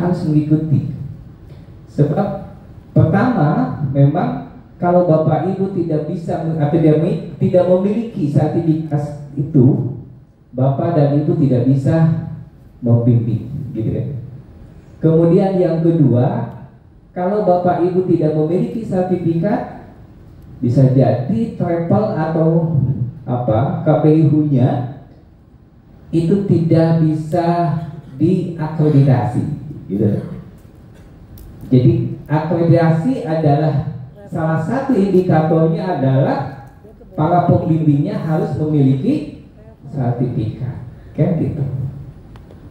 harus mengikuti. Sebab pertama, memang kalau Bapak Ibu tidak bisa atau tidak memiliki sertifikat itu, Bapak dan Ibu tidak bisa membimbing, gitu kan. Kemudian yang kedua, kalau Bapak Ibu tidak memiliki sertifikat, bisa jadi travel atau KPIU-nya itu tidak bisa diakreditasi, gitu. Jadi akreditasi adalah salah satu indikatornya adalah para pembimbingnya harus memiliki sertifikat, kan gitu.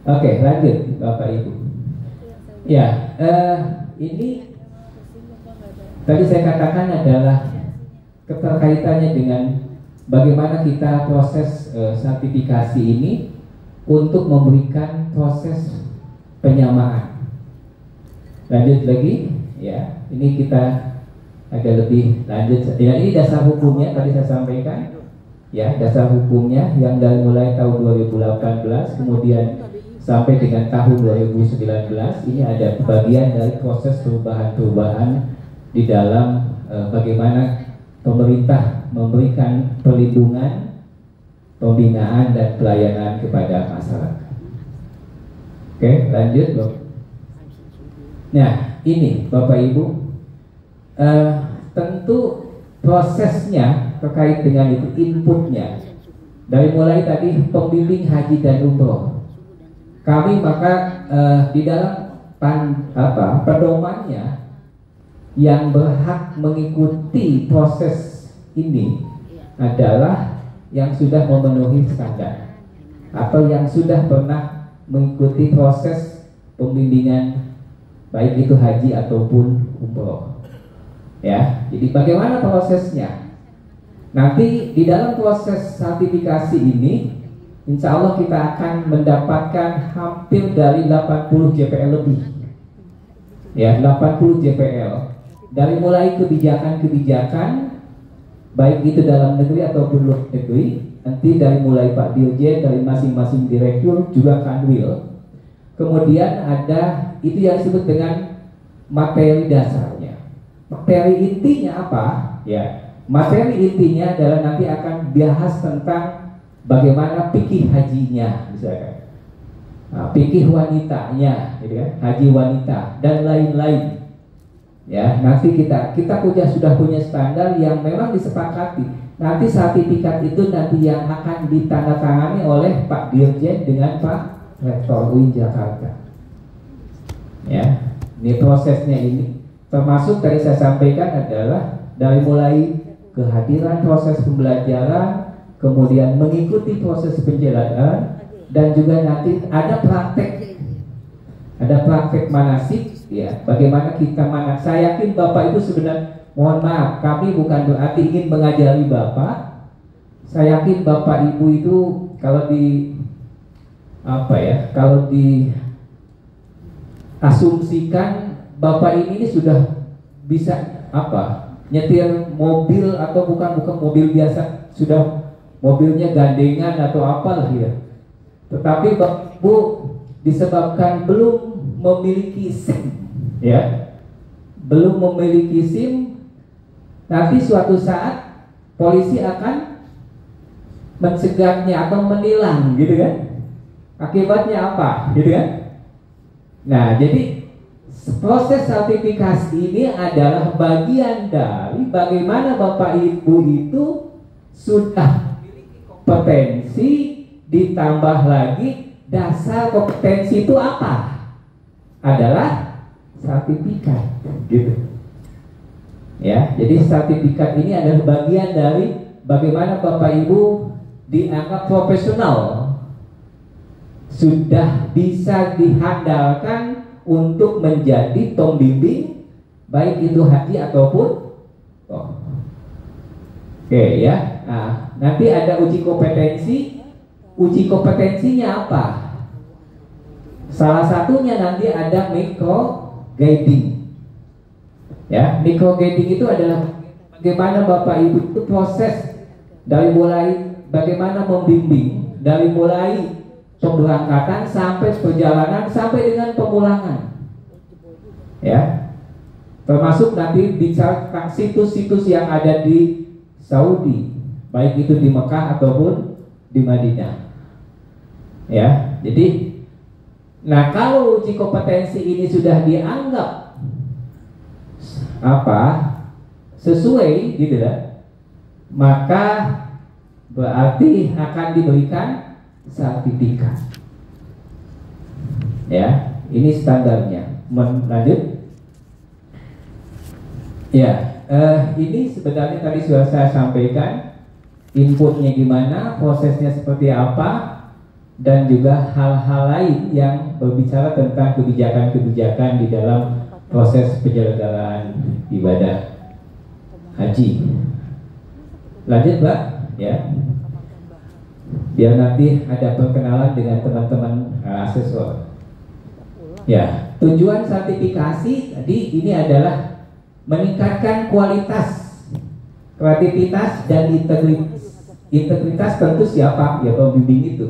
Oke, lanjut Bapak Ibu. Ya, ini tadi saya katakan adalah keterkaitannya dengan bagaimana kita proses sertifikasi ini untuk memberikan proses penyamaan. Lanjut lagi, ya. Ini kita agak lebih lanjut. Ya, ini dasar hukumnya tadi saya sampaikan. Ya, dasar hukumnya yang dari mulai tahun 2018 kemudian sampai dengan tahun 2019 ini ada bagian dari proses perubahan-perubahan di dalam bagaimana pemerintah memberikan perlindungan, pembinaan dan pelayanan kepada masyarakat. Oke, lanjut, Bapak. Nah, ini Bapak Ibu, tentu prosesnya terkait dengan itu, inputnya dari mulai tadi pembimbing haji dan umroh. Kami maka di dalam pedomannya yang berhak mengikuti proses ini adalah yang sudah memenuhi standar atau yang sudah pernah mengikuti proses pembimbingan baik itu haji ataupun umroh. Ya, jadi bagaimana prosesnya? Nanti di dalam proses sertifikasi ini, insya Allah kita akan mendapatkan hampir dari 80 JPL lebih. Ya, 80 JPL. Dari mulai kebijakan-kebijakan, baik itu dalam negeri ataupun luar negeri, nanti dari mulai Pak Dirjen, dari masing-masing direktur, juga Kanwil. Kemudian ada itu yang disebut dengan materi dasarnya. Materi intinya apa? Ya, materi intinya adalah nanti akan bahas tentang bagaimana fikih hajinya, misalkan, fikih wanitanya, gitu kan, haji wanita dan lain-lain. Ya, nanti kita sudah punya standar yang memang disepakati. Nanti sertifikat itu nanti yang akan ditandatangani oleh Pak Dirjen dengan Pak Rektor UIN Jakarta. Ya, ini prosesnya ini. Termasuk tadi saya sampaikan adalah dari mulai kehadiran proses pembelajaran, kemudian mengikuti proses penjelasan, dan juga nanti ada praktek manasik, ya, bagaimana kita manak. Saya yakin Bapak Ibu sebenarnya, mohon maaf, kami bukan berarti ingin mengajari Bapak. Saya yakin Bapak Ibu itu kalau diasumsikan Bapak ini sudah bisa nyetir mobil atau bukan mobil biasa, sudah mobilnya gandengan atau apalah ya. Tetapi Bapak Ibu disebabkan belum memiliki SIM, ya, belum memiliki SIM, nanti suatu saat polisi akan mencegatnya atau menilang, gitu kan? Akibatnya apa, gitu kan? Nah, jadi proses sertifikasi ini adalah bagian dari bagaimana Bapak Ibu itu sudah memiliki kompetensi, ditambah lagi dasar kompetensi itu apa? Adalah sertifikat, gitu. Ya, jadi sertifikat ini adalah bagian dari bagaimana Bapak Ibu dianggap profesional, sudah bisa dihandalkan untuk menjadi pembimbing baik itu haji ataupun Oke, ya. Nah, nanti ada uji kompetensi. Uji kompetensinya apa? Salah satunya nanti ada micro guiding. Ya, micro guiding itu adalah bagaimana Bapak Ibu itu proses dari mulai bagaimana membimbing, dari mulai pemberangkatan sampai perjalanan sampai dengan pemulangan. Ya, termasuk nanti bicara tentang situs-situs yang ada di Saudi, baik itu di Mekah ataupun di Madinah. Ya, jadi, nah kalau uji kompetensi ini sudah dianggap sesuai gitu lah, maka berarti akan diberikan sertifikat. Ya, ini standarnya. Lanjut. Ya, ini sebenarnya tadi sudah saya sampaikan inputnya gimana, prosesnya seperti apa, dan juga hal-hal lain yang berbicara tentang kebijakan-kebijakan di dalam proses penyelenggaraan ibadah haji. Lanjut, Mbak, ya. Biar nanti ada perkenalan dengan teman-teman asesor. Ya, tujuan sertifikasi tadi ini adalah meningkatkan kualitas, kreativitas dan integritas tentu siapa? Ya, pembimbing itu.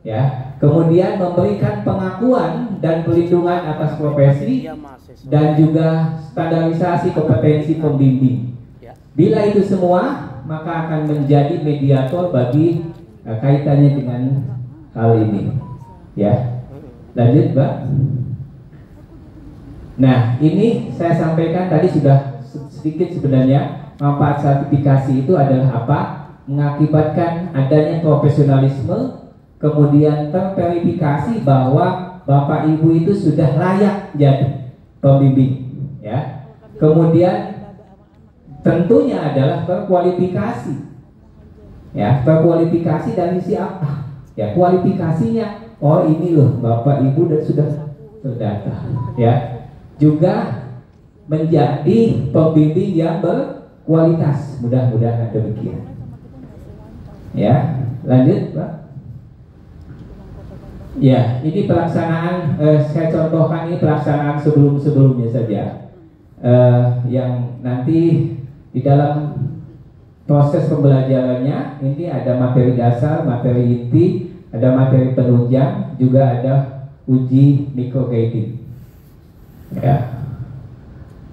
Ya, kemudian memberikan pengakuan dan perlindungan atas profesi dan juga standarisasi kompetensi pembimbing. Bila itu semua, maka akan menjadi mediator bagi kaitannya dengan hal ini. Ya, lanjut, Mbak. Nah, ini saya sampaikan tadi sudah sedikit sebenarnya. Manfaat sertifikasi itu adalah apa? Mengakibatkan adanya profesionalisme, kemudian terverifikasi bahwa Bapak Ibu itu sudah layak jadi pembimbing, ya. Kemudian tentunya adalah terkualifikasi, ya. Terkualifikasi dari siapa? Ya, kualifikasinya, oh ini loh Bapak Ibu dan sudah terdata, ya. Juga menjadi pembimbing yang berkualitas, mudah-mudahan demikian. Ya, lanjut, Pak. Ya, ini pelaksanaan, saya contohkan ini pelaksanaan sebelum-sebelumnya saja, yang nanti di dalam proses pembelajarannya ini ada materi dasar, materi inti, ada materi penunjang, juga ada uji micrograding. Ya,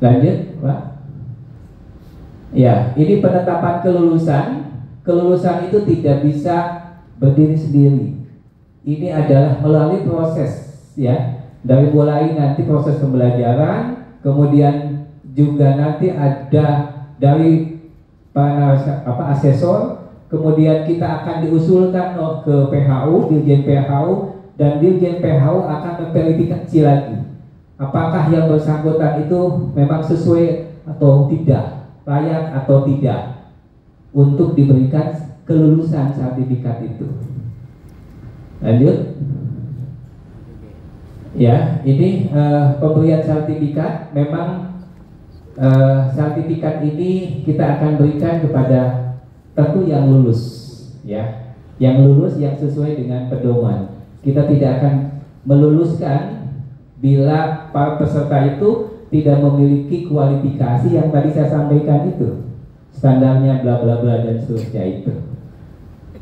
lanjut, Pak. Ya, ini penetapan kelulusan. Kelulusan itu tidak bisa berdiri sendiri. Ini adalah melalui proses, ya, dari mulai nanti proses pembelajaran, kemudian juga nanti ada dari asesor, kemudian kita akan diusulkan ke PHU, Dirjen PHU, dan Dirjen PHU akan memverifikasi lagi apakah yang bersangkutan itu memang sesuai atau tidak, layak atau tidak untuk diberikan kelulusan sertifikat itu. Lanjut. Ya, ini pemberian sertifikat. Memang sertifikat ini kita akan berikan kepada tentu yang lulus, ya, yang lulus yang sesuai dengan pedoman. Kita tidak akan meluluskan bila para peserta itu tidak memiliki kualifikasi yang tadi saya sampaikan itu, standarnya bla bla bla dan seterusnya itu.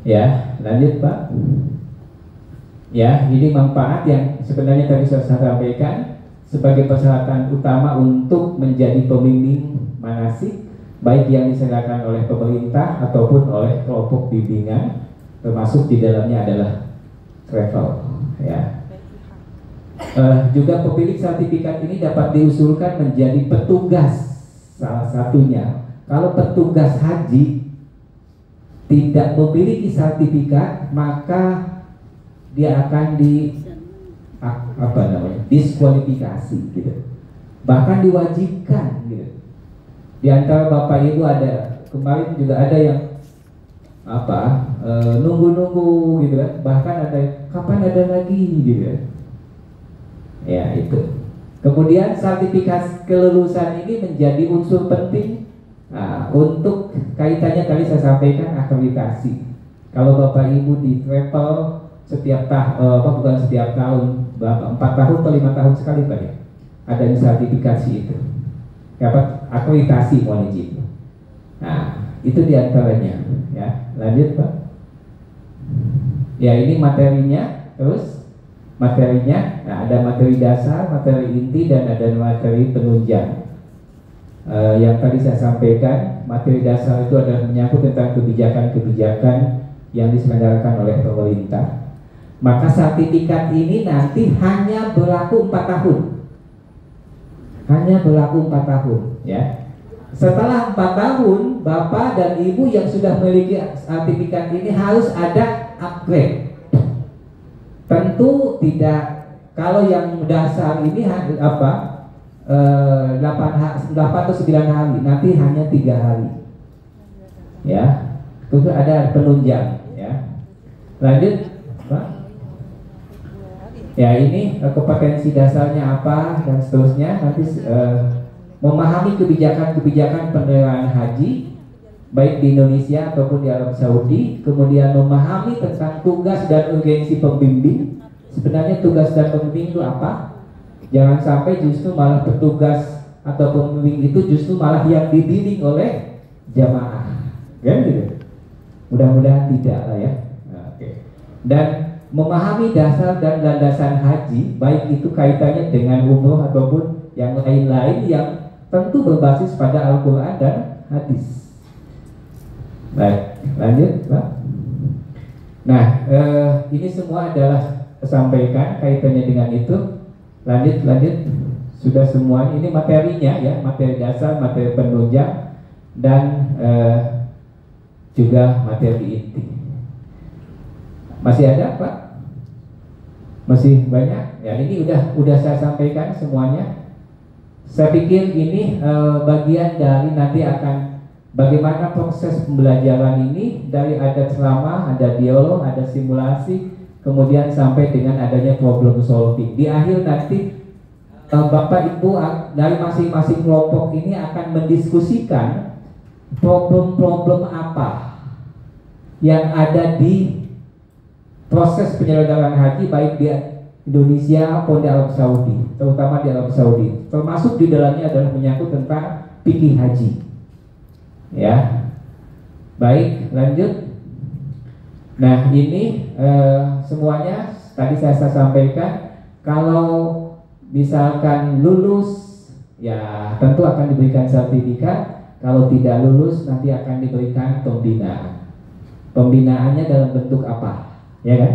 Ya, lanjut, Pak. Ya, ini manfaat yang sebenarnya tadi saya sampaikan sebagai persyaratan utama untuk menjadi pembimbing manasik, baik yang disediakan oleh pemerintah ataupun oleh kelompok bimbingan, termasuk di dalamnya adalah travel, ya. Juga pemilik sertifikat ini dapat diusulkan menjadi petugas salah satunya. Kalau petugas haji tidak memiliki sertifikat, maka dia akan diskualifikasi, gitu. Bahkan diwajibkan, gitu. Di antara Bapak Ibu ada kemarin juga ada yang nunggu-nunggu, gitu kan. Bahkan ada kapan ada lagi, gitu kan. Ya, itu. Kemudian sertifikat kelulusan ini menjadi unsur penting untuk kaitannya tadi saya sampaikan akreditasi. Kalau Bapak Ibu di travel setiap bukan setiap tahun, berapa 4 tahun atau 5 tahun sekali, Pak, ya, ada sertifikasi itu, dapat akreditasi, mohon izin. Nah, itu diantaranya, ya. Lanjut, Pak. Ya, ini materinya. Terus materinya. Nah, ada materi dasar, materi inti, dan ada materi penunjang. Yang tadi saya sampaikan, materi dasar itu adalah menyangkut tentang kebijakan-kebijakan yang diselenggarakan oleh pemerintah. Maka sertifikat ini nanti hanya berlaku 4 tahun. Hanya berlaku 4 tahun, ya. Setelah 4 tahun, Bapak dan Ibu yang sudah memiliki sertifikat ini harus ada upgrade. Tentu tidak, kalau yang dasar ini 8 atau 9 hari, nanti hanya 3 hari. Ya, itu ada penunjang, ya. Lanjut, Pak. Ya, ini kompetensi dasarnya apa dan seterusnya. Nanti memahami kebijakan-kebijakan penyelenggaraan haji baik di Indonesia ataupun di Arab Saudi, kemudian memahami tentang tugas dan urgensi pembimbing. Sebenarnya tugas dan pembimbing itu apa? Jangan sampai justru malah petugas atau pembimbing itu justru malah yang dibimbing oleh jamaah, kan gitu. Mudah-mudahan tidak lah ya. Nah, oke. Dan memahami dasar dan landasan haji, baik itu kaitannya dengan umroh ataupun yang lain-lain yang tentu berbasis pada Al-Quran dan hadis. Baik, lanjut, Pak. Nah, ini semua adalah sampaikan kaitannya dengan itu. Lanjut. Sudah semua ini materinya, ya, materi dasar, materi penunjang, dan juga materi inti. Masih ada, Pak? Masih banyak? Ya, ini udah saya sampaikan semuanya. Saya pikir ini bagian dari nanti akan bagaimana proses pembelajaran ini, dari ada ceramah, ada dialog, ada simulasi, kemudian sampai dengan adanya problem solving. Di akhir nanti Bapak Ibu dari masing-masing kelompok ini akan mendiskusikan problem-problem apa yang ada di proses penyelenggaraan haji baik di Indonesia maupun di Arab Saudi, terutama di Arab Saudi. Termasuk di dalamnya adalah menyangkut tentang fikih haji. Ya, baik, lanjut. Nah, ini semuanya tadi saya sampaikan. Kalau misalkan lulus, ya tentu akan diberikan sertifikat. Kalau tidak lulus, nanti akan diberikan pembinaan. Pembinaannya dalam bentuk apa? Ya kan?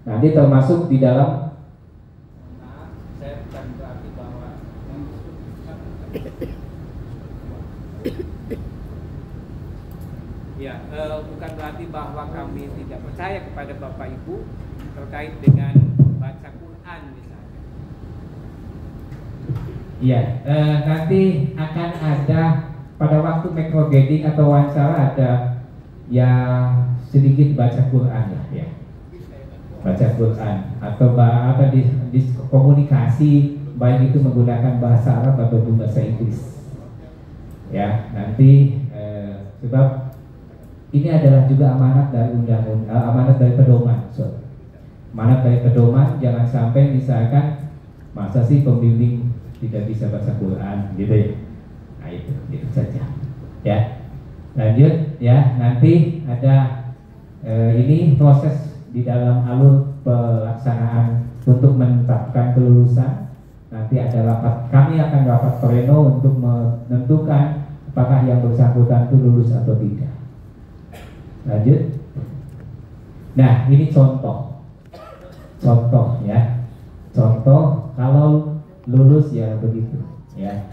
Nanti termasuk di dalam. Saya bukan berarti bahwa ya, bukan berarti bahwa kami tidak percaya kepada Bapak Ibu terkait dengan baca Quran misalnya. Iya, nanti akan ada pada waktu micrograding atau wawancara ada yang sedikit baca Quran lah, ya. Baca Quran atau apa di komunikasi, baik itu menggunakan bahasa Arab ataupun bahasa Inggris. Ya, nanti sebab ini adalah juga amanat dari undang-undang, amanat dari pedoman. Amanat dari pedoman, jangan sampai misalkan masa sih pembimbing tidak bisa baca Quran, gitu ya. Nah itu saja. Ya, lanjut ya. Nanti ada ini proses di dalam alur pelaksanaan untuk menetapkan kelulusan. Nanti ada rapat, kami akan rapat pleno untuk menentukan apakah yang bersangkutan itu lulus atau tidak. Lanjut. Nah, ini contoh ya. Contoh kalau lulus ya begitu, ya.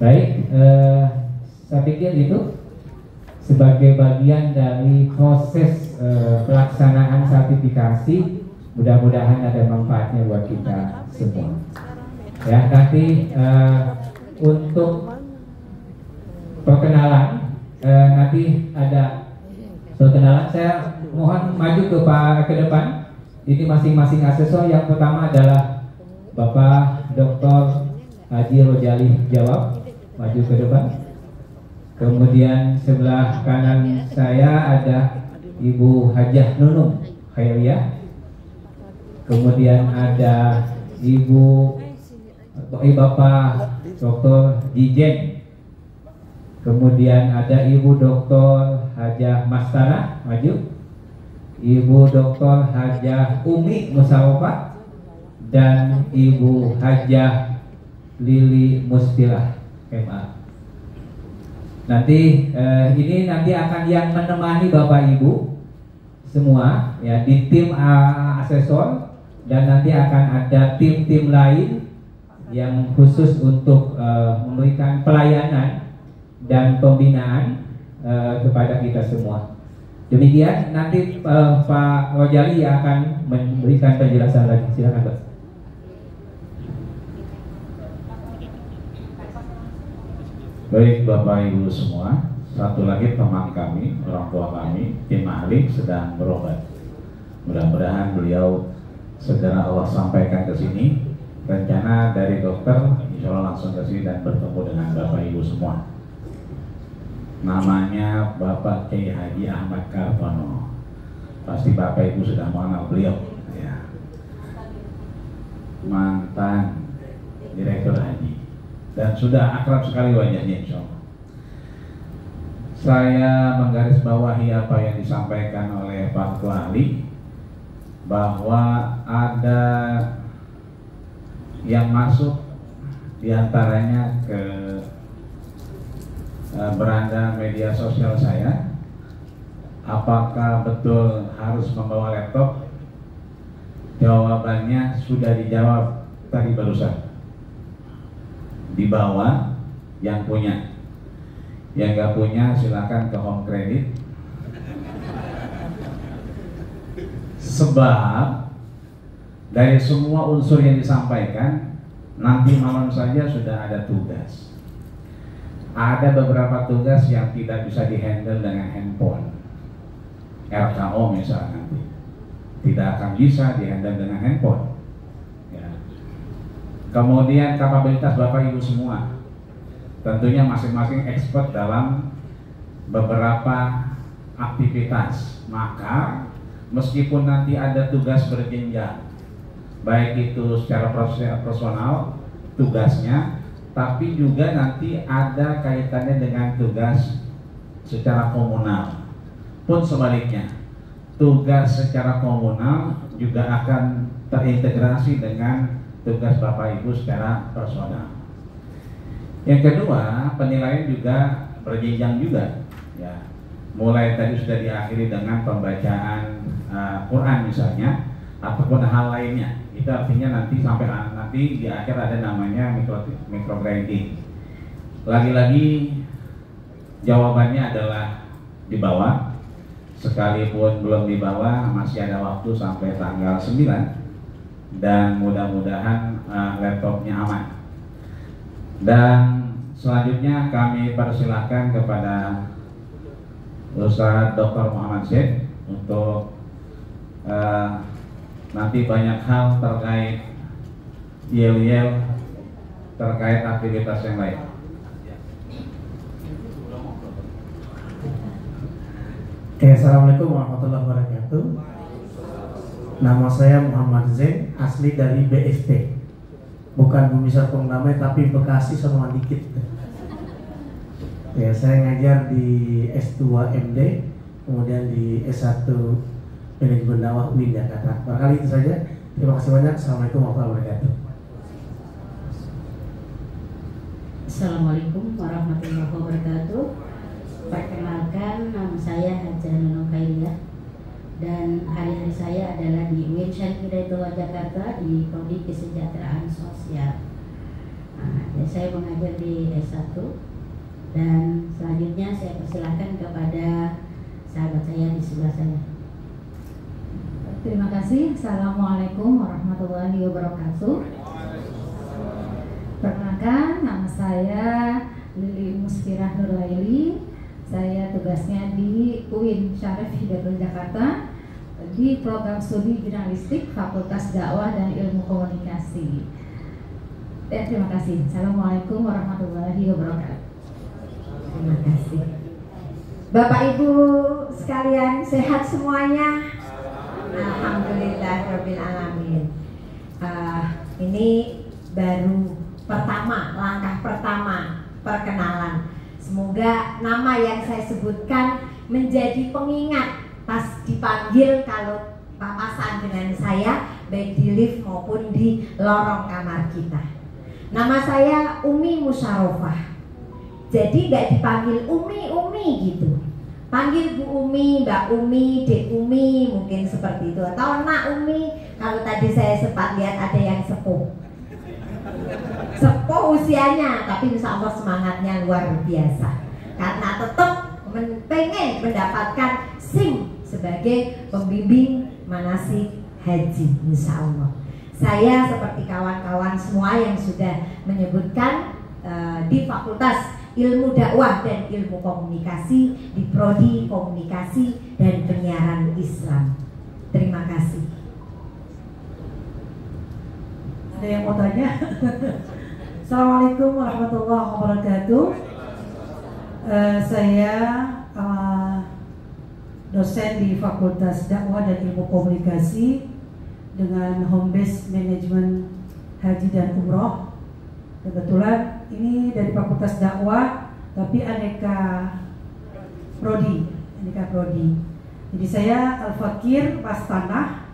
Baik, saya pikir itu sebagai bagian dari proses pelaksanaan sertifikasi. Mudah-mudahan ada manfaatnya buat kita semua. Ya, nanti untuk perkenalan nanti ada perkenalan. Saya mohon maju ke depan. Ini masing-masing asesor. Yang pertama adalah Bapak Dr. Haji Rojali Jawab, maju ke depan. Kemudian sebelah kanan saya ada Ibu Hajah Nunung Khairiyah. Kemudian ada Bapak Dr. Jijen. Kemudian ada Ibu Dr. Hajah Mastana, maju. Ibu Dr. Hajah Umi Musawafah. dan Ibu Hajah Lili Mustilah MA. Nanti ini nanti akan yang menemani Bapak Ibu semua ya di tim asesor, dan nanti akan ada tim-tim lain yang khusus untuk memberikan pelayanan dan pembinaan kepada kita semua. Demikian, nanti Pak Rojali akan memberikan penjelasan lagi. Silakan Pak. Baik Bapak Ibu semua, satu lagi teman kami, orang tua kami, tim ahli sedang berobat. Mudah-mudahan beliau segera Allah sampaikan ke sini. Rencana dari dokter, insya Allah langsung ke sini dan bertemu dengan Bapak Ibu semua. Namanya Bapak Kiai Haji Ahmad Kartono. Pasti Bapak Ibu sudah mengenal beliau, ya. Mantan Direktur Haji. Dan sudah akrab sekali wajahnya, insya Allah. Saya menggarisbawahi apa yang disampaikan oleh Pak Ketua Ahli, bahwa ada yang masuk diantaranya ke beranda media sosial saya. Apakah betul harus membawa laptop? Jawabannya sudah dijawab tadi barusan. Dibawa yang punya, yang nggak punya silakan ke home credit. Sebab dari semua unsur yang disampaikan, nanti malam saja sudah ada tugas. Ada beberapa tugas yang tidak bisa dihandle dengan handphone. RKO misalnya nanti tidak akan bisa dihandle dengan handphone. Kemudian kapabilitas Bapak Ibu semua, tentunya masing-masing expert dalam beberapa aktivitas. Maka meskipun nanti ada tugas berjenjang, baik itu secara personal tugasnya, tapi juga nanti ada kaitannya dengan tugas secara komunal. Pun sebaliknya, tugas secara komunal juga akan terintegrasi dengan tugas Bapak Ibu secara personal. Yang kedua, penilaian juga berjenjang juga, ya. Mulai tadi sudah diakhiri dengan pembacaan Quran misalnya, ataupun hal lainnya. Itu artinya nanti sampai nanti di akhir ada namanya micrograding. Lagi-lagi jawabannya adalah di bawah. Sekalipun belum di bawah, masih ada waktu sampai tanggal 9. Dan mudah-mudahan laptopnya aman. Dan selanjutnya kami persilahkan kepada Ustaz Dr. Muhammad Syed untuk nanti banyak hal terkait yel-yel terkait aktivitas yang lain. Oke, assalamualaikum warahmatullahi wabarakatuh. Nama saya Muhammad Zain, asli dari BST. Bukan Bumi Serpong Damai, tapi Bekasi sama dikit. Ya, saya ngajar di S2 MD, kemudian di S1 Manajemen Dakwah UIN Jakarta. Barangkali itu saja. Terima kasih banyak. Assalamualaikum warahmatullahi wabarakatuh. Assalamualaikum warahmatullahi wabarakatuh. Perkenalkan, nama saya Hajah Nunung Khairiyah. Dan hari-hari saya adalah di UIN Syarif Hidayatullah Jakarta di Prodi Kesejahteraan Sosial. Dan saya mengajar di S1. Dan selanjutnya saya persilahkan kepada sahabat saya di sebelah saya. Terima kasih. Assalamualaikum warahmatullahi wabarakatuh. Perkenalkan, nama saya Lili Muspirah Nurlaili. Saya tugasnya di UIN Syarif Hidayatullah Jakarta di program studi jurnalistik Fakultas Dakwah dan Ilmu Komunikasi. Terima kasih. Assalamualaikum warahmatullahi wabarakatuh. Terima kasih. Bapak Ibu sekalian sehat semuanya? Alhamdulillahirabbil alamin. Ini baru langkah pertama perkenalan. Semoga nama yang saya sebutkan menjadi pengingat pas dipanggil kalau papasan dengan saya baik di lift maupun di lorong kamar kita. Nama saya Umi Musyarofah. Jadi nggak dipanggil Umi gitu. Panggil Bu Umi, Mbak Umi, Dek Umi, mungkin seperti itu. Atau Nak Umi, kalau tadi saya sempat lihat ada yang sepuh. Sepuh usianya, tapi insya Allah semangatnya luar biasa. Karena tetap pengen mendapatkan SIM sebagai pembimbing manasik haji, insya Allah. Saya seperti kawan-kawan semua yang sudah menyebutkan di Fakultas Ilmu Dakwah dan Ilmu Komunikasi di Prodi Komunikasi dan Penyiaran Islam. Terima kasih. Ada yang mau tanya? Assalamualaikum warahmatullahi wabarakatuh. Saya dosen di Fakultas Dakwah dan Ilmu Komunikasi dengan home base manajemen haji dan umroh. Kebetulan ini dari Fakultas Dakwah, tapi aneka prodi. Jadi saya Al-Fakir Pastanah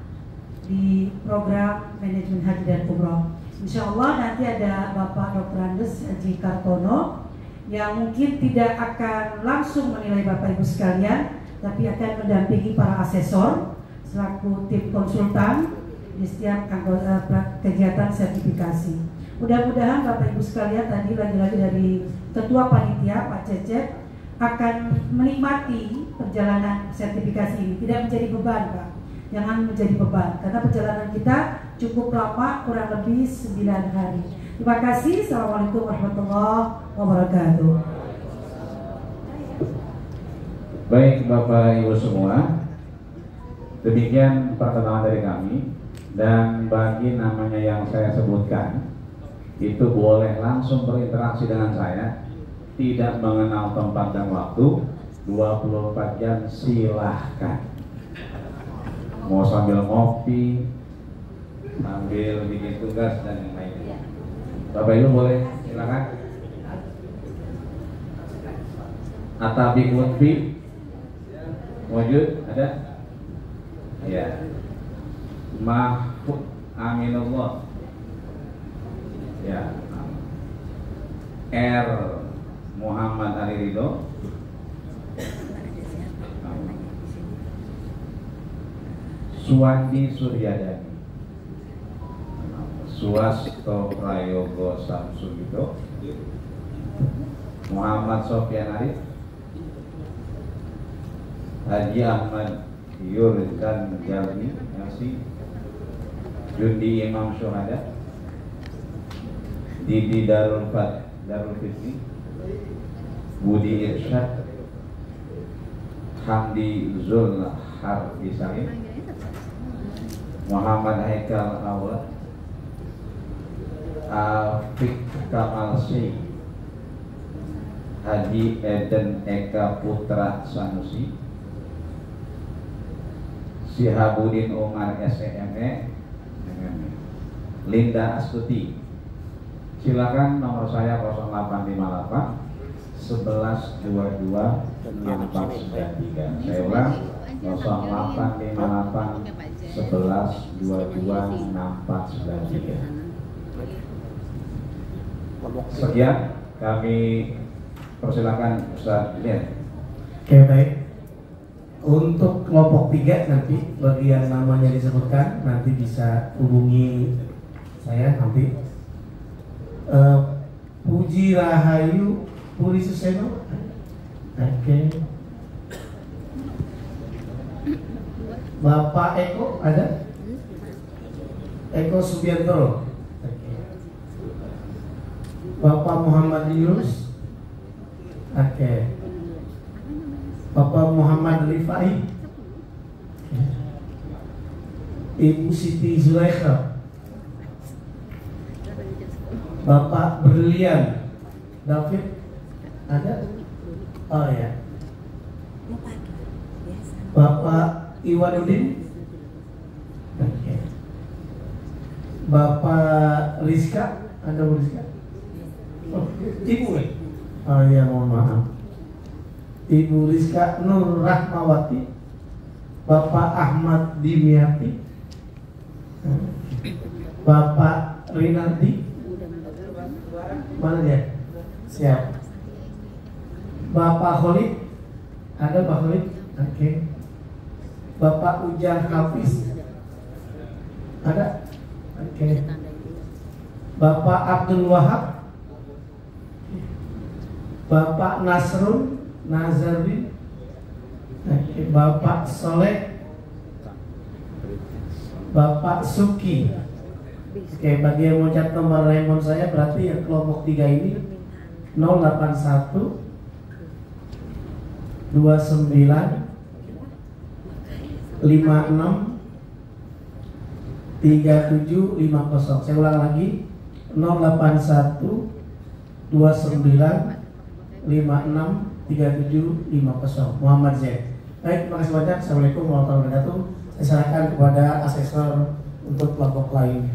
di program manajemen haji dan umroh. Insya Allah nanti ada Bapak Dr. Andes Haji Kartono yang mungkin tidak akan langsung menilai Bapak Ibu sekalian, tapi akan mendampingi para asesor selaku tim konsultan di setiap kegiatan sertifikasi. Mudah-mudahan Bapak Ibu sekalian tadi lagi-lagi dari Ketua Panitia Pak Cecep akan menikmati perjalanan sertifikasi ini, tidak menjadi beban Pak. Jangan menjadi beban karena perjalanan kita cukup lama, kurang lebih 9 hari. Terima kasih. Assalamualaikum warahmatullahi wabarakatuh. Baik Bapak Ibu semua, demikian perkenalan dari kami. Dan bagi namanya yang saya sebutkan, itu boleh langsung berinteraksi dengan saya, tidak mengenal tempat dan waktu, 24 jam silahkan. Mau sambil ngopi, sambil bikin tugas dan yang lainnya. Bapak Ibu boleh silakan. Atabi Lutfi wujud ada? Ya. Mahfud Aminullah. Ya. R. Muhammad Ali Ridho. Suwandi Suryadani. Suwasto Prayogo Samsudito. Muhammad Sofyan Arif. Haji Ahmad Yurdan Jalmi Yasi. Jundi Imam Syuhada. Didi Darul Fitri. Budi Irsyad. Hamdi Zul Harbi Salim. Muhammad Haikal Awad. Afik Kamal Syekh. Haji Eden Eka Putra Sanusi. Sihabudin Umar SME. Linda Astuti. Silakan nomor saya 0858 1122 6493. Saya ulang 0858 1122 6493. Sekian kami persilakan Ustaz Lian. Oke, baik. Untuk kelompok 3 nanti bagi yang namanya disebutkan nanti bisa hubungi saya nanti. Puji Rahayu Puri Suseno. Oke. Bapak Eko ada? Eko Subianto. Oke. Bapak Muhammad Yunus. Oke. Bapak Muhammad Rifai. Ibu Siti Zulaikha. Bapak Brilian David ada? Oh ya. Bapak Iwanuddin. Okay. Bapak Rizka, ada Bu Rizka? Oh, Ibu ya? Oh ya, mohon maaf. Ibu Rizka Nur Rahmawati. Bapak Ahmad Dimyati. Bapak Rinaldi, mana dia? Siap. Bapak Khalid, ada Pak Khalid? Oke. Bapak Ujang Hafiz, ada? Oke. Bapak Abdul Wahab, Bapak Nasrun Nazarudin, Bapak Soleh, Bapak Suki. Oke, bagi yang mau catat nomor handphone saya berarti yang kelompok 3 ini 081 29 56 3750. Saya ulang lagi, 081 29 56 3750. Muhammad Zain. Baik, terima kasih banyak. Assalamualaikum warahmatullahi wabarakatuh. Saya serahkan kepada asesor untuk kelompok lain.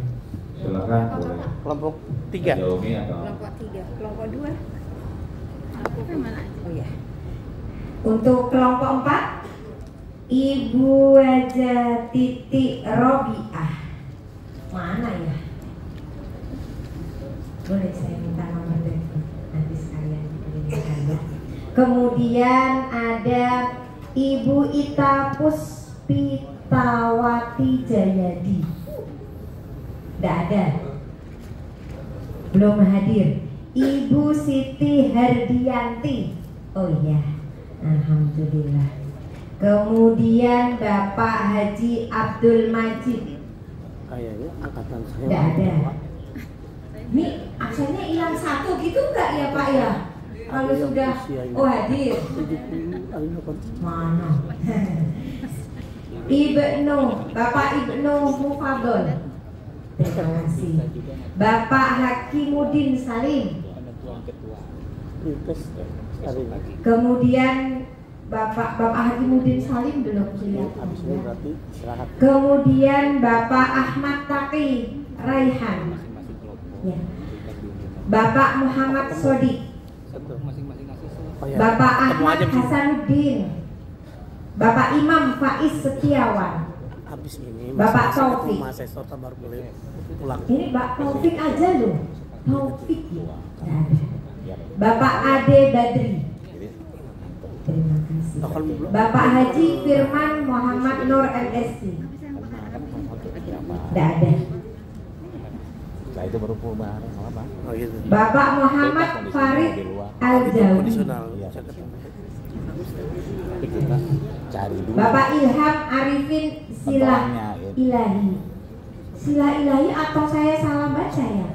Silakan boleh. Kelompok 3. Naomi atau Kelompok 3, kelompok 2. Aku kan mana? Oh ya. Untuk kelompok 4, Ibu Haja Titi Robiah. Mana ya? Boleh saya minta nomor telepon nanti sekalian diberikan ya. Kemudian ada Ibu Ita Puspitawati Jayadi. Tidak ada. Belum hadir. Ibu Siti Hardianti. Oh iya, alhamdulillah. Kemudian Bapak Haji Abdul Majid. Kayaknya angkatan saya. Tidak ada. Ini aksennya hilang satu gitu enggak ya Pak ya? Kalau sudah, oh hadir. Mana? Ibnu, Bapak Ibnu Mufadol. Terima kasih. Bapak Hakimuddin Salim. Kemudian Bapak Hakimuddin Salim belum kelihatan. Kemudian Bapak Ahmad Taqi Raihan. Ya. Bapak Muhammad Sodik. Bapak Ahmad Hasanuddin. Bapak Imam Faiz Setiawan. Bapak Taufik. Ini Pak Taufik aja loh. Taufik ya. Bapak Ade Badri. Terima kasih. Bapak Haji Firman Muhammad Nur MSc. Tidak ada. Bapak Muhammad Farid Al-Jawi. Bapak Ilham Arifin Silah Ilahi. Silah Ilahi atau saya salah baca ya?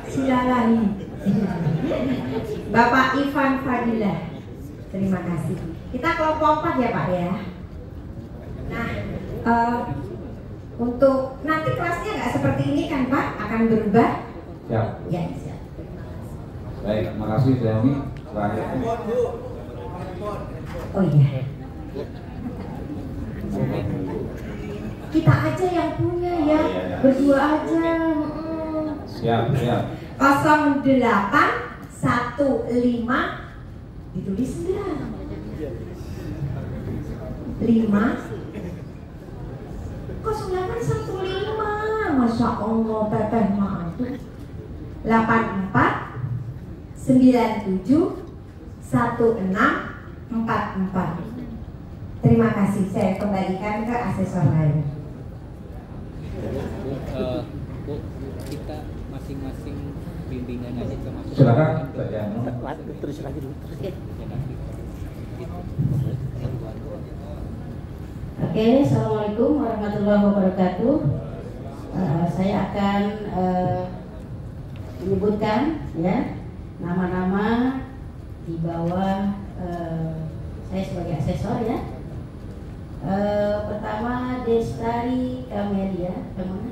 Silalahi. Bapak Ivan Fadilah. Terima kasih. Kita kelompok 4 ya Pak ya. Nah, untuk nanti kelasnya nggak seperti ini kan Pak? Akan berubah? siap. Ya, siap. Baik, terima kasih Naomi. Terakhir. Oh iya. Kita aja yang punya ya, berdua aja. Siap. 0815 ditulis enggak? 5 0815. Masya Allah, teteh mah 84 97 1644. Terima kasih, saya kembalikan ke asesor lain. Bu, kita masing-masing bimbingan aja termasuk. Silakan. Terus lagi dulu. Oke, assalamualaikum warahmatullahi wabarakatuh. Saya akan menyebutkan ya nama-nama di bawah saya sebagai asesor ya. Pertama Destari Kamelia, kemana?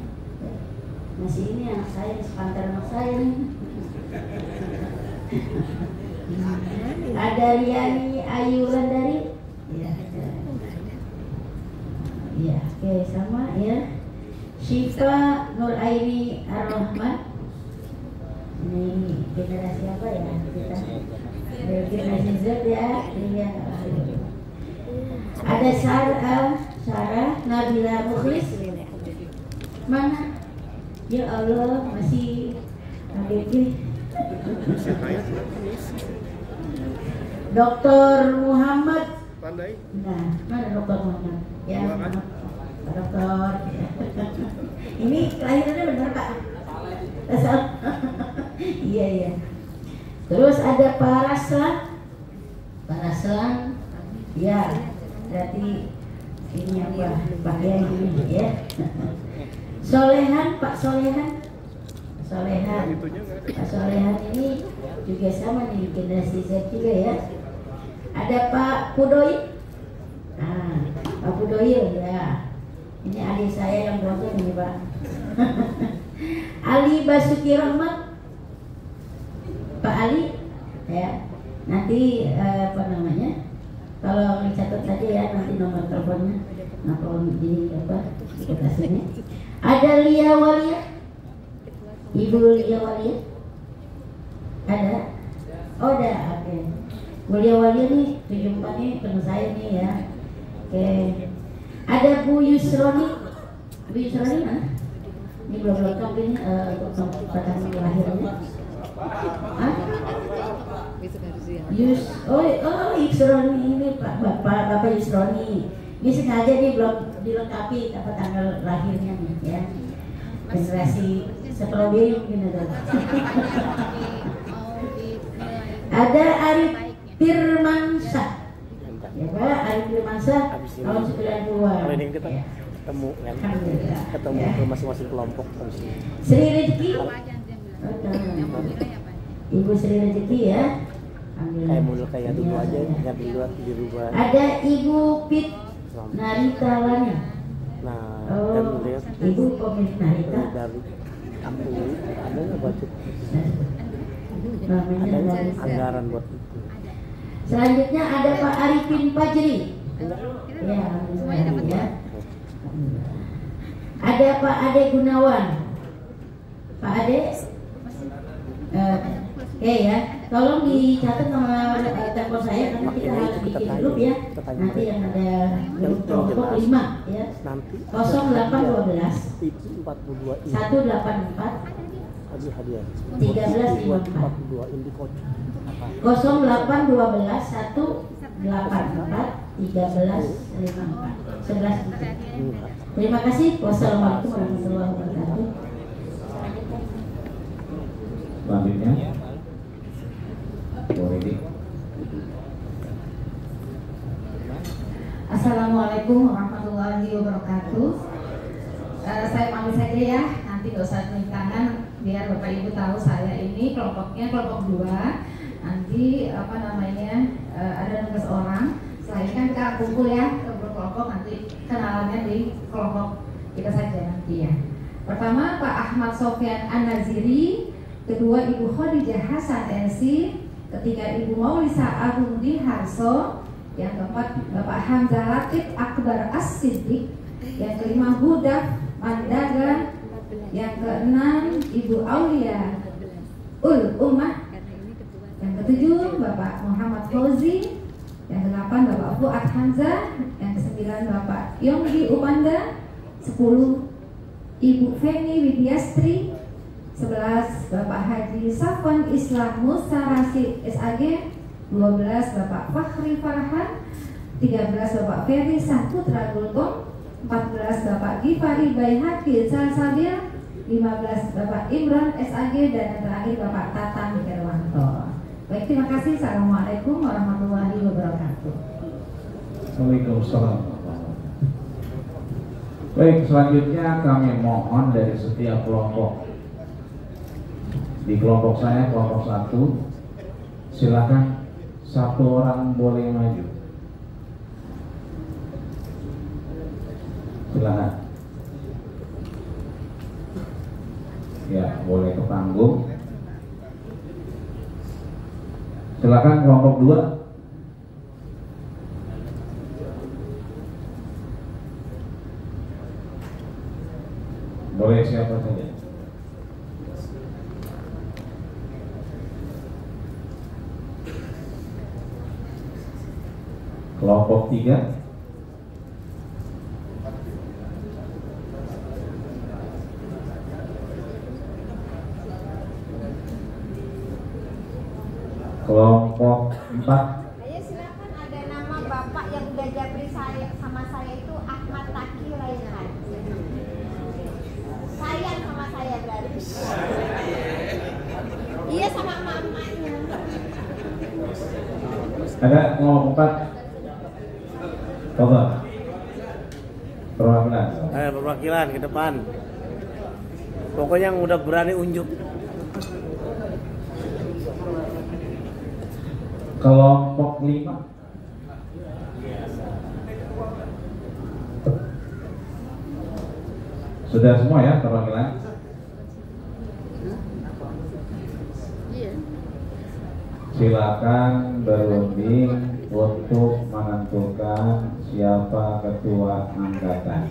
Masih ini anak saya, sepantar anak saya nih. Ada Riani Ayu Landari. Ya, ya, oke sama ya. Syifa Nur Aini Ar-Rahman. Ini generasi apa ya kita? Generasi Z ya. Ini ada Sarah Nabila Mukhlis. Mana? Ya Allah, masih ABG. Dokter Muhammad. Pandai. Nah, mana Dokter Muhammad? Ya, Pak Dokter. Ini kelahirannya benar Pak? Asal. Iya. Terus ada Pak Raslan. Pak Raslan. Ya, berarti ini apa? Pak Yai ini ya. Solehan, Pak Solehan. Pak Solehan ini juga sama nih, generasi Z juga ya. Ada Pak Pudoy. Nah, Pak Pudoy ya. Ini adik saya yang bodoh ini Pak. Ali Basuki Rahmat. Pak Ali ya. Nanti apa namanya? Kalau dicatat saja ya nanti nomor teleponnya. Nah, kalau di apa? Dikasihnya. Ada Lia Walia. Ibu Lia Walia. Ada? Oh, ada. Oke. Bu Lia Walia nih 74 nih teman saya nih ya. Oke. Ada Bu Yusroni. Bu Yusroni mana? Ini belum lengkap ini untuk pertama lahirnya. Hah? Yusroni ini Bapak Yusroni. Ini sengaja nih belum dilengkapi apa tanggal lahirnya nih ya. Generasi strawberry mungkin ada. Ada Arif Firmansyah. Ya Pak, Arif Firmansyah tahun 92. Kali ini kita ketemu kan? Ketemu ke masing-masing kelompok. Sri Rezeki. Ibu Sri Rezeki ya. Kayak mulu kayak dulu aja, nggak dirubah. Ada Ibu Pit Narita Lani. Nah, kan lihat Ibu pemilik Narita. Dari aku ada nggak budget? Namanya dari anggaran buat itu. Selanjutnya ada Pak Arifin Fajri. Ya, ya. Ada Pak Ade Gunawan. Pak Ade. Ya, tolong dicatat nama telepon saya karena kita harus bikin grup ya. Nanti yang ada grup kelompok 5 ya. 0812 184 hadiah 1354 0812 184 1354 11. Terima kasih. Wassalamualaikum warahmatullahi wabarakatuh. Selanjutnya Assalamualaikum warahmatullahi wabarakatuh. Saya panggil saja ya, nanti nggak usah tunjuk tangan biar Bapak Ibu tahu saya ini kelompoknya kelompok 2. Nanti apa namanya ada 16 orang. Setelah ini kan kita kumpul ya ke kelompok, nanti kenalannya di kelompok kita saja nanti ya. Pertama Pak Ahmad Sofyan An-Naziri, kedua Ibu Khadijah Hasan NC, ketiga Ibu Maulisa Agung Diharso, yang keempat Bapak Hamzah Latif Akbar As-Siddiq, yang kelima Huda Mandaga, yang keenam Ibu Aulia Ummah, yang ketujuh Bapak Muhammad Fauzi, yang kedelapan Bapak Fuad Hamzah, yang kesembilan Bapak Yonggi Umanda, 10 Ibu Feni Widiastri, 11 Bapak Haji Safwan Islam Musa Rasid SAG, 12 Bapak Fakhri Farhan, 13 Bapak Ferry Saputra Gulkom, 14 Bapak Gifari Baihaqi Salsabil, 15 Bapak Imran SAG, dan yang terakhir Bapak Tatang Herwanto. Baik, terima kasih. Assalamualaikum warahmatullahi wabarakatuh. Waalaikumsalam. Baik, selanjutnya kami mohon dari setiap kelompok. Di kelompok saya, kelompok 1, silakan satu orang boleh maju. Silakan. Ya, boleh ke panggung. Silakan kelompok 2. Boleh siapa saja. Kelompok 3. Kelompok 4. Ayo silakan, ada nama bapak yang udah japri saya sama saya itu Ahmad Taki Raihan. Sayang sama saya berarti. Iya sama emak-emaknya. Ada kelompok 4. Coba. Perwakilan. Perwakilan ke depan. Pokoknya yang udah berani unjuk. Kelompok 5. Sudah semua ya perwakilan? Silakan berunding untuk menentukan siapa ketua angkatan.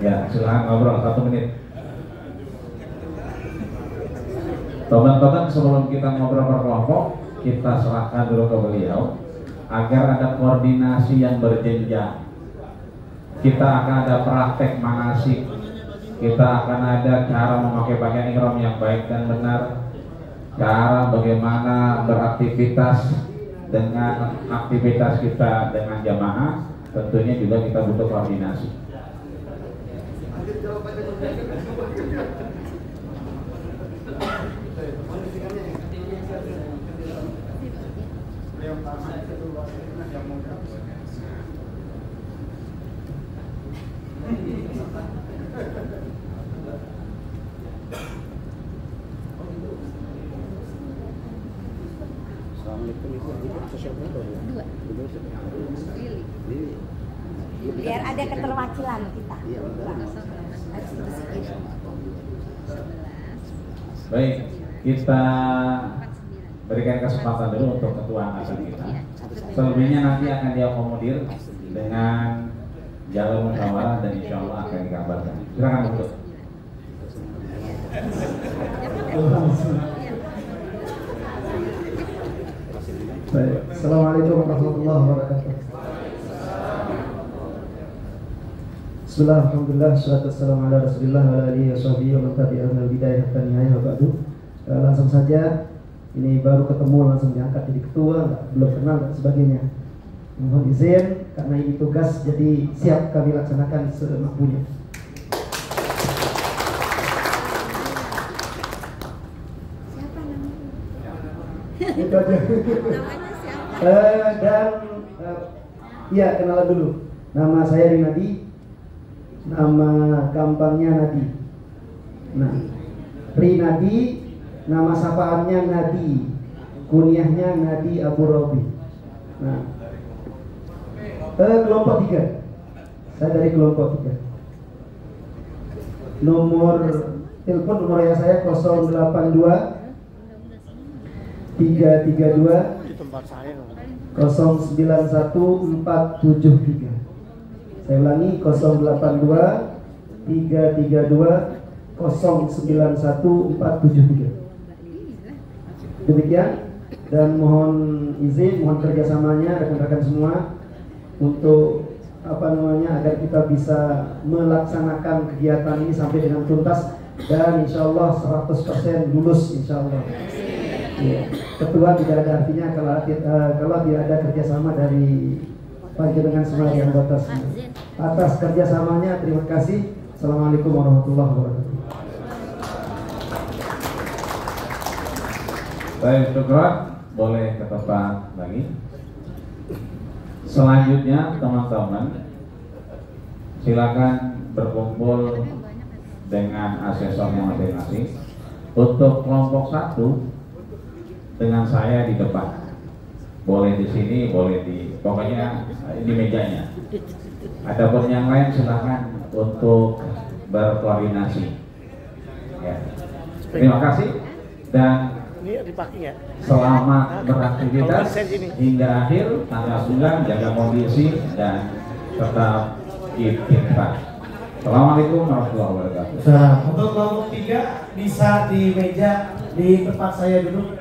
Ya, silakan ngobrol 1 menit. Teman-teman, sebelum kita ngobrol per kelompok, kita serahkan dulu ke beliau agar ada koordinasi yang berjenjang. Kita akan ada praktek manasik, kita akan ada cara memakai pakaian ihram yang baik dan benar, cara bagaimana beraktivitas dengan aktivitas kita dengan jamaah. Tentunya juga kita butuh koordinasi. Biar ada keterwakilan kita. Baik, kita berikan kesempatan dulu untuk ketua angkatan kita. Selebihnya nanti akan diakomodir dengan jalur musyawarah dan insya Allah akan dikabarkan. Silakan untuk. Baik, Assalamualaikum warahmatullahi wabarakatuh. Bismillah, alhamdulillah, salatu wassalamu ala rasulillah wa ala alihi wa sahbihi wa man tabi'ahum bil bidayah hatta nihayah wa ba'du. Langsung saja, ini baru ketemu langsung diangkat jadi ketua, belum kenal dan sebagainya. Mohon izin karena ini tugas, jadi siap kami laksanakan semampunya. Itu aja. Ya, kenalan dulu. Nama saya Rinadi. Nama gampangnya Nadi. Nah, Rinadi, nama sapaannya Nadi, kunyahnya Nadi Abu Robi. Nah, kelompok 3. Saya dari kelompok 3. Nomor telepon nomornya saya 082 332 091473. Saya ulangi 082 332 091473. Demikian, dan mohon izin, mohon kerjasamanya rekan-rekan semua untuk agar kita bisa melaksanakan kegiatan ini sampai dengan tuntas dan insya Allah 100% lulus insya Allah. Ya. Ketua tidak ada artinya kalau tidak ada kerjasama dari panjenengan semua yang anggota semua. Atas kerjasamanya terima kasih. Assalamualaikum warahmatullahi wabarakatuh. Baik, syukur. Boleh ke tempat lagi. Selanjutnya teman-teman silakan berkumpul dengan asesornya masing-masing. Untuk kelompok 1 dengan saya di depan. Boleh di sini, boleh di pokoknya di mejanya. Adapun yang lain silakan untuk berkoordinasi. Ya. Terima kasih dan selamat beraktivitas hingga akhir tanggal 9. Jaga kondisi dan tetap istighfar. Assalamualaikum warahmatullahi wabarakatuh. Untuk kelompok 3 bisa di meja di tempat saya dulu.